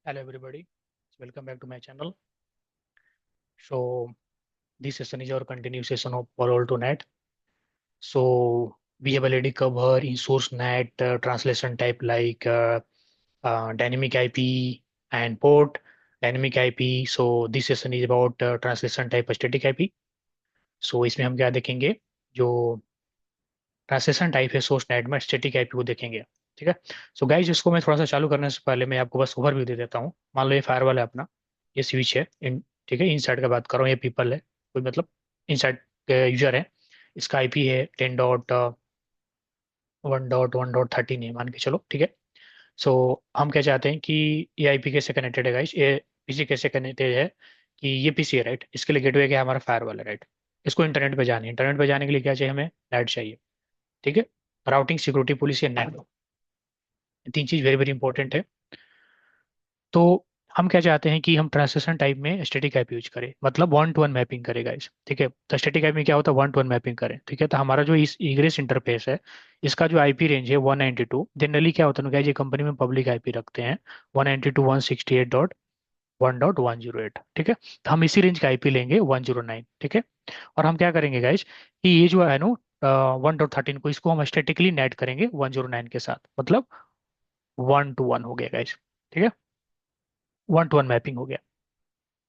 Hello everybody, welcome back to my channel. So this session is our continued session of Parole to Net. So we have already covered in source net translation type like dynamic IP and port dynamic IP. So this session is about translation type static IP. So इसमें हम क्या देखेंगे जो translation type है source net में static IP को देखेंगे। ठीक है। सो गाइस इसको मैं थोड़ा सा चालू करने से पहले मैं आपको बस ओवरव्यू दे देता हूँ। मान लो ये फायरवॉल है अपना, ये स्विच है इन, ठीक है, इनसाइड का बात कर रहा हूँ, ये पीपल है कोई मतलब इनसाइड यूजर है। इसका आईपी है 10.1.1.13 है मान के चलो, ठीक है। सो हम क्या चाहते हैं कि ये आईपी कैसे कनेक्टेड है गाइस, ये पीसी कैसे कनेक्टेड है कि ये पीसी है राइट, इसके लिए गेटवे क्या है हमारा फायरवॉल है राइट। इसको इंटरनेट पे जाना है, इंटरनेट पे जाने के लिए क्या चाहिए हमें, नेट चाहिए। ठीक है। Routing security policy and net, तीन चीज वेरी वेरी इंपॉर्टेंट है। तो हम क्या चाहते हैं कि हम ट्रांसलेशन टाइप में स्टैटिक आईपी यूज करें, मतलब वन टू वन मैपिंग करेगा इस, ठीक है। तो स्टैटिक आईपी में क्या होता है, वन टू वन मैपिंग करें, ठीक है। तो हमारा जो इस इग्रेस इंटरफेस है, इसका जो आईपी रेंज है 192, जनरली क्या होता है ना guys, ये कंपनी में पब्लिक आईपी रखते हैं 192.168.1.108, ठीक है। तो हम इसी रेंज का आईपी लेंगे 109, ठीक है। और हम क्या करेंगे गाइज कि ये जो है नो 1.13 को, इसको हम स्टैटिकली नेट करेंगे 109 के साथ, मतलब वन टू वन हो गया गाइज, ठीक है। वन टू वन मैपिंग हो गया,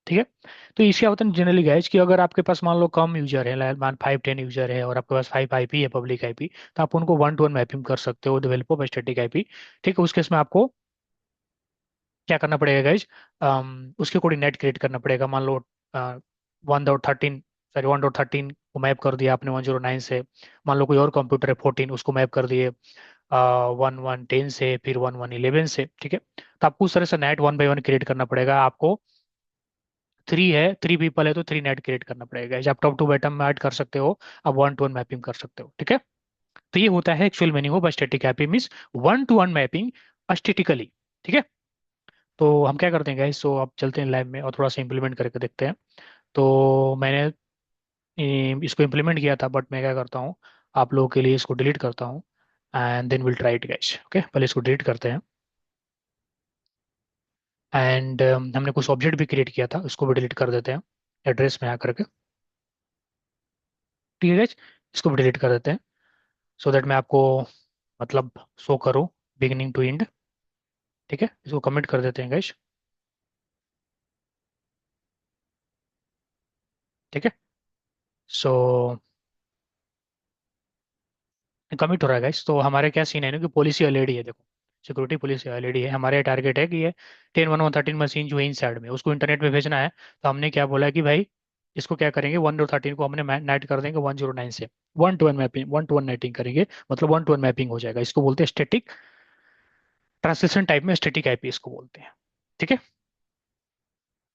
ठीक है। तो इसका होता है जनरली गाइज कि अगर आपके पास मान लो कम यूजर है, मान 5-10 यूजर है और आपके पास 5 आईपी है पब्लिक आईपी, तो आप उनको वन टू वन मैपिंग कर सकते हो डेवलप ऑफ स्टैटिक आईपी, ठीक है। उस केस में आपको क्या करना पड़ेगा गाइज, उसके कोऑर्डिनेट क्रिएट करना पड़ेगा। मान लो 1.13, सॉरी 1.13 को मैप कर दिया आपने 109 से। मान लो कोई और कंप्यूटर है 14, उसको मैप कर दिए 1110 से, फिर 1111 से, ठीक है। तो आपको उस तरह से net one by one create करना पड़ेगा आपको। थ्री है, थ्री पीपल है तो थ्री नेट क्रिएट करना पड़ेगा। आप टॉप टू बॉटम में ऐड कर सकते हो, आप वन टू वन मैपिंग कर सकते हो, ठीक है। तो ये होता है actual meaning of static mapping, means one two one mapping statically, ठीक है। तो हम क्या करते हैं गाइस, सो अब चलते हैं लैब में और थोड़ा सा इंप्लीमेंट करके देखते हैं। तो मैंने इसको इम्प्लीमेंट किया था, बट मैं क्या करता हूँ, आप लोगों के लिए इसको डिलीट करता हूँ and then will try it guys. Okay, पहले इसको डिलीट करते हैं एंड हमने कुछ ऑब्जेक्ट भी क्रिएट किया था, उसको भी डिलीट कर देते हैं एड्रेस में आकर के, ठीक है गाइस। इसको भी डिलीट कर देते हैं सो दैट मैं आपको मतलब शो करूँ बिगिनिंग टू एंड, ठीक है। इसको कमिट कर देते हैं गाइस, ठीक है। सो कमिट हो रहा है गाइस। तो हमारे क्या सीन है ना कि पॉलिसी ऑलरेडी है, देखो सिक्योरिटी पॉलिसी ऑलरेडी है। हमारे टारगेट है कि ये 10.1.1.13 मशीन जो है इन साइड में उसको इंटरनेट पे भेजना है। तो हमने क्या बोला कि भाई इसको क्या करेंगे, 1.13 को हमने नेट कर देंगे 109 से, one two one mapping, one two one netting करेंगे, मतलब वन टू वन मैपिंग हो जाएगा। इसको बोलते हैं स्टैटिक ट्रांसलेशन टाइप में स्टैटिक आईपी इसको बोलते हैं, ठीक है।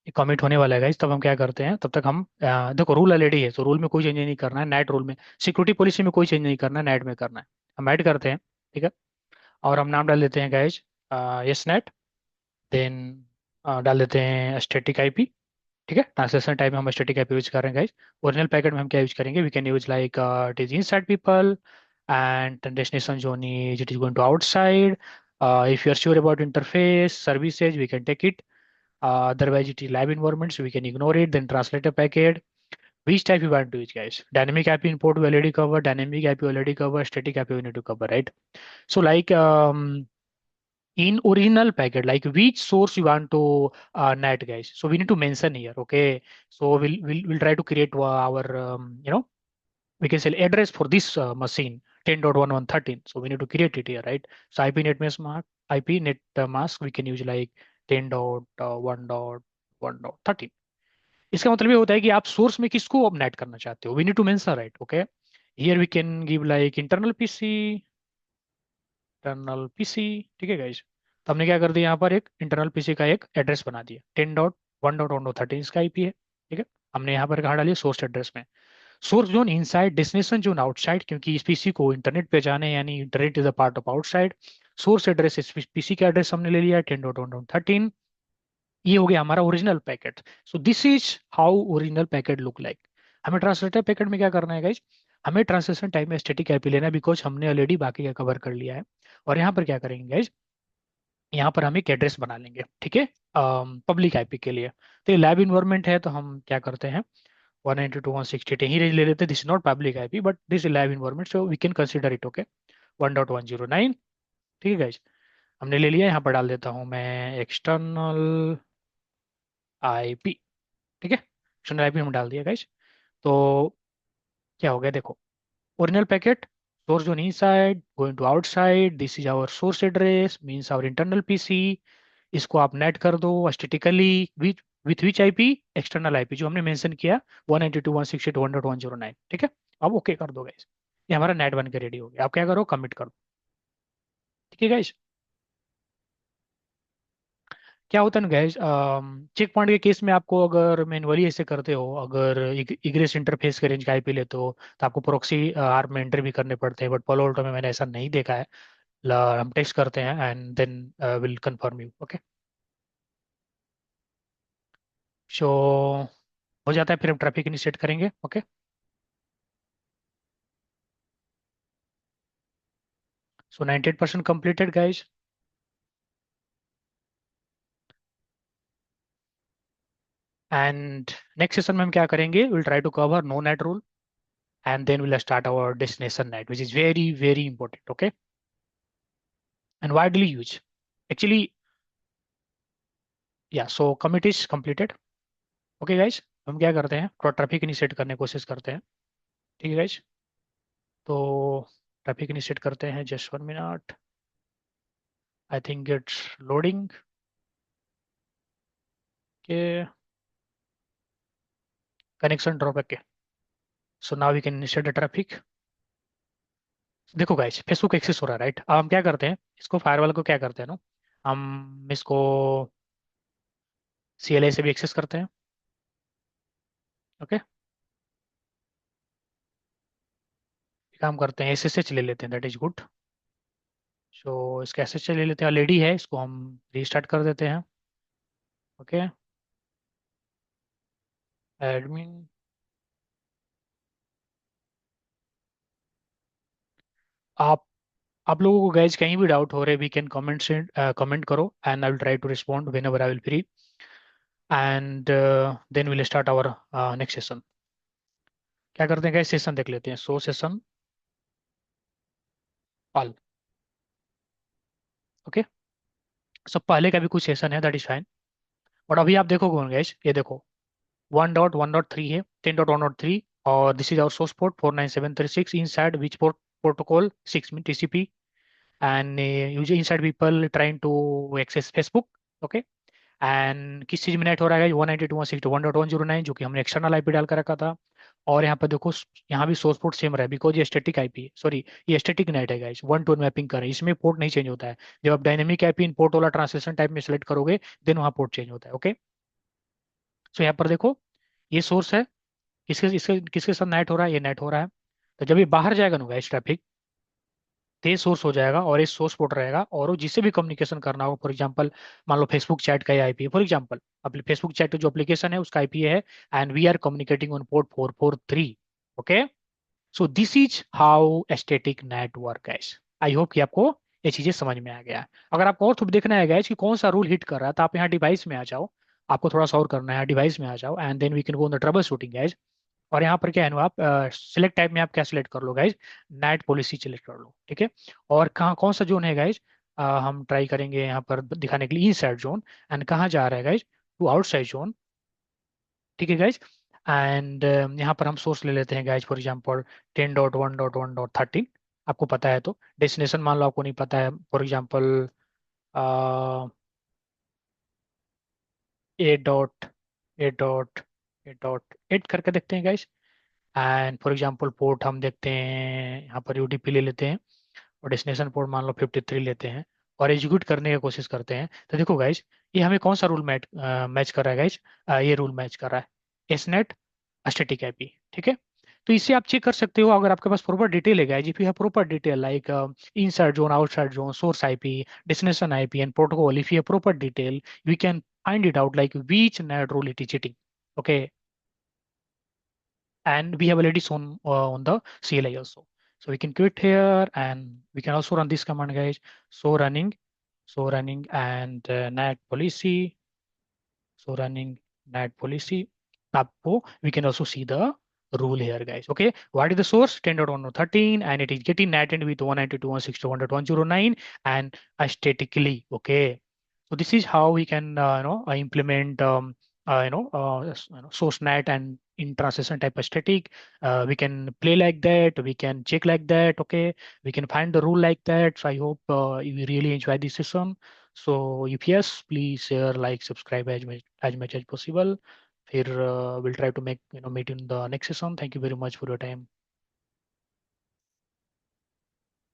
ये कमिट होने वाला है गाइस, तब हम क्या करते हैं, तब तक हम देखो रूल ऑलरेडी है, तो रूल में कोई चेंज नहीं करना है, नेट रूल में सिक्योरिटी पॉलिसी में कोई चेंज नहीं करना है, नेट में करना है। हम ऐड करते हैं, ठीक है। और हम नाम डाल देते हैं गाइज यस नेट, देन डाल देते हैं स्टैटिक आईपी, ठीक है। ट्रांसलेशन टाइप में हम स्टैटिक आईपी यूज कर रहे हैं गाइज। ओरिजिनल पैकेट में हम क्या यूज करेंगे, we can use like it is inside people and destination zone is it is going to outside. If you are sure about interface services we can take it, otherwise it is live environment so we can ignore it. Then translate a packet, which type you want to use guys. Dynamic IP import we already covered, dynamic IP we already covered, static IP we need to cover, right? So like in original packet, like which source you want to net guys, so we need to mention here, okay. So we'll try to create our we can say address for this machine 10.1113, so we need to create it here, right? So IP net mask, IP net mask we can use like 10.1.1.13। इसका मतलब ये होता है कि आप source में किसको अब नेट करना चाहते हो, we need to mention, right, okay. Here we can give like internal PC, internal PC, ठीक है गाइज। तो हमने क्या कर दिया, यहाँ पर एक इंटरनल पीसी का एक एड्रेस बना दिया 10.1.1.13 इसका आईपी है, ठीक है। हमने यहाँ पर कहा डालिए सोर्स एड्रेस में, source zone inside, destination zone outside, क्योंकि इस पीसी को इंटरनेट पे जाने यानी internet is a part of outside. Source address इस पीसी का एड्रेस हमने ले लिया 10.1.1.13। ये हो गया हमारा original packet. So this is how original packet look like. हमें ट्रांसलेटर पैकेट में क्या करना है गाइज, हमें ट्रांसलेशन टाइम में स्टैटिक आईपी लेना है, बिकॉज हमने ऑलरेडी बाकी का कवर कर लिया है। और यहाँ पर क्या करेंगे गाइज, यहाँ पर हम एक एड्रेस बना लेंगे, ठीक है, पब्लिक आईपी के लिए। तो ये लैब इन्वायरमेंट है, तो हम क्या करते हैं, 192.168 ही ले लेते हैं। This is not public IP but this is lab environment, so we can consider it, okay. 1.109, ठीक है गाइज, हमने ले लिया। यहाँ पर डाल देता हूँ मैं एक्सटर्नल आईपी, ठीक है, एक्सटर्नल आईपी हम डाल दिया गाइज। तो क्या हो गया देखो, original packet, source zone inside going to outside, this is our source address means our internal pc। इसको आप नेट कर दो statically with which IP, external IP जो हमने मेंशन किया, 192.168.1.109, ठीक है। अब ओके कर दो गाइस, ये हमारा नेट बन के रेडी हो गया। आप क्या करो, कमिट कर दो, ठीक है गाइस। क्या होता है ना गाइस, चेक पॉइंट के केस में आपको अगर मैनुअली ऐसे करते हो, अगर इग्रेस इंटरफेस के रेंज का आईपी लेते हो, तो आपको प्रॉक्सी आर्म में एंटर भी करने पड़ते हैं, बट पोलो ऑल्टो में मैंने ऐसा नहीं देखा है। हम टेस्ट करते हैं and then will confirm you, okay. So हो जाता है, फिर हम ट्रैफिक इनिशिएट करेंगे, okay. So 98% completed guys। And next session में हम क्या करेंगे, will try to cover no NAT rule and then will start our destination NAT which is very very important, okay, and widely use actually. Yeah so commit is completed, okay guys. हम क्या करते हैं, थोड़ा traffic initiate करने की कोशिश करते हैं, ठीक है गाइज। तो ट्रैफिक इनिशिएट करते हैं, just 1 minute, I think it's loading के, कनेक्शन ड्रॉप है के। So now we can initiate the traffic. देखो गाइस, फेसबुक एक्सेस हो रहा है, राइट। अब हम क्या करते हैं, इसको फायरवॉल को क्या करते हैं ना, हम इसको सीएलए से भी एक्सेस करते हैं, ओके। काम करते हैं, एसएसएच ले लेते हैं, दैट इज गुड। सो इसका एसएसएच ले लेते हैं, ऑलरेडी है, इसको हम रीस्टार्ट कर देते हैं, ओके। एडमिन, आप आप लोगों को गाइज कहीं भी डाउट हो रहे, वी कैन कमेंट से कमेंट करो and I will try to respond whenever I will free, and then will start our next session. क्या करते हैं गाइज, सेशन देख लेते हैं, सो सेशन ऑल, ओके। सब पहले का भी कुछ सेशन है, दैट इज फाइन, बट अभी आप देखोगे गाइज, ये देखो 1.1.3 है, 10.1.3, और this is our source port 49736 inside which port protocol 6 mean TCP, and usually inside people trying to access Facebook, okay। And किस चीज में नेट हो रहा है, 192.168.1.109 जो कि हमने एक्सटर्नल आईपी डाल कर रखा था। और यहाँ पर देखो, यहाँ भी सोर्स पोर्ट सेम रहा है, बिकॉज ये स्टैटिक आईपी है, सॉरी ये स्टैटिक नेट है गाइस, 1 to 1 मैपिंग कर रहे हैं, इसमें पोर्ट नहीं चेंज होता है। जब आप डायनेमिक आईपी इन पोर्ट वाला ट्रांसलेशन टाइप में सेलेक्ट करोगे, देन वहाँ पोर्ट चेंज होता है, ओके। सो यहाँ पर देखो, ये सोर्स है, किसके साथ नेट हो रहा है, ये नेट हो रहा है। तो जब ये बाहर जाएगा ना गाइस ट्रैफिक, तो ये सोर्स हो जाएगा और ये सोर्स पोर्ट रहेगा, और वो जिससे भी कम्युनिकेशन करना हो, फॉर एग्जांपल मान लो फेसबुक चैट का आईपी है, फॉर एग्जांपल अपने फेसबुक चैट जो एप्लीकेशन है उसका आईपी है, and we are communicating on port 443, ओके। So this is how static NAT work guys. I hope कि आपको ये चीजें समझ में आ गया है। अगर आपको और थोड़ा देखना है गाइस कि कौन सा रूल हिट कर रहा है, तो आप यहाँ डिवाइस में आ जाओ, आपको थोड़ा सा और करना है, डिवाइस में आ जाओ and then we can go on the troubleshooting guys. और यहाँ पर क्या है ना, आप सिलेक्ट टाइप में आप क्या सिलेक्ट कर लो गाइज, नेट पॉलिसी सिलेक्ट कर लो, ठीक है। और कहाँ कौन सा जोन है गाइज, हम ट्राई करेंगे यहाँ पर दिखाने के लिए इन साइड जोन, एंड कहाँ जा रहा है गाइज, टू आउटसाइड जोन, ठीक है गाइज। एंड यहाँ पर हम सोर्स ले लेते हैं गाइज, फॉर एग्जाम्पल 10.1.1.13, आपको पता है तो। डेस्टिनेशन मान लो आपको नहीं पता है, फॉर एग्जाम्पल 8.8.8 करके देखते हैं guys. And for example port हम देखते हैं, यहाँ पर यूडीपी ले लेते हैं, और डेस्टिनेशन पोर्ट मान लो 53 लेते हैं, और एग्जीक्यूट करने की कोशिश करते हैं। तो देखो गाइज, ये हमें कौन सा रूल मैच मैच कर रहा है गाइज, ये रूल मैच कर रहा है, एसनेट स्टैटिक आईपी, ठीक है। तो इससे आप चेक कर सकते हो, अगर आपके पास प्रॉपर डिटेल है guys, if you have proper detail like inside zone, outside zone, source IP, destination IP and protocol, if you have proper detail, we can find it out like which net rule it is cheating, okay, and we have already shown on the CLI also. So we can quit here and we can also run this command guys. So running So running and NAT policy. So running NAT policy. Apo, we can also see the rule here, guys. Okay, what is the source? 10.1.13, and it is getting NATed with 192.168.1.109 and aesthetically. Okay, so this is how we can implement source NAT and in transition type aesthetic. We can play like that. We can check like that. Okay, we can find the rule like that. So I hope you really enjoy this session. So if yes, please share, like, subscribe as much as possible. फिर we'll try to make meet in the next session. Thank you very much for your time.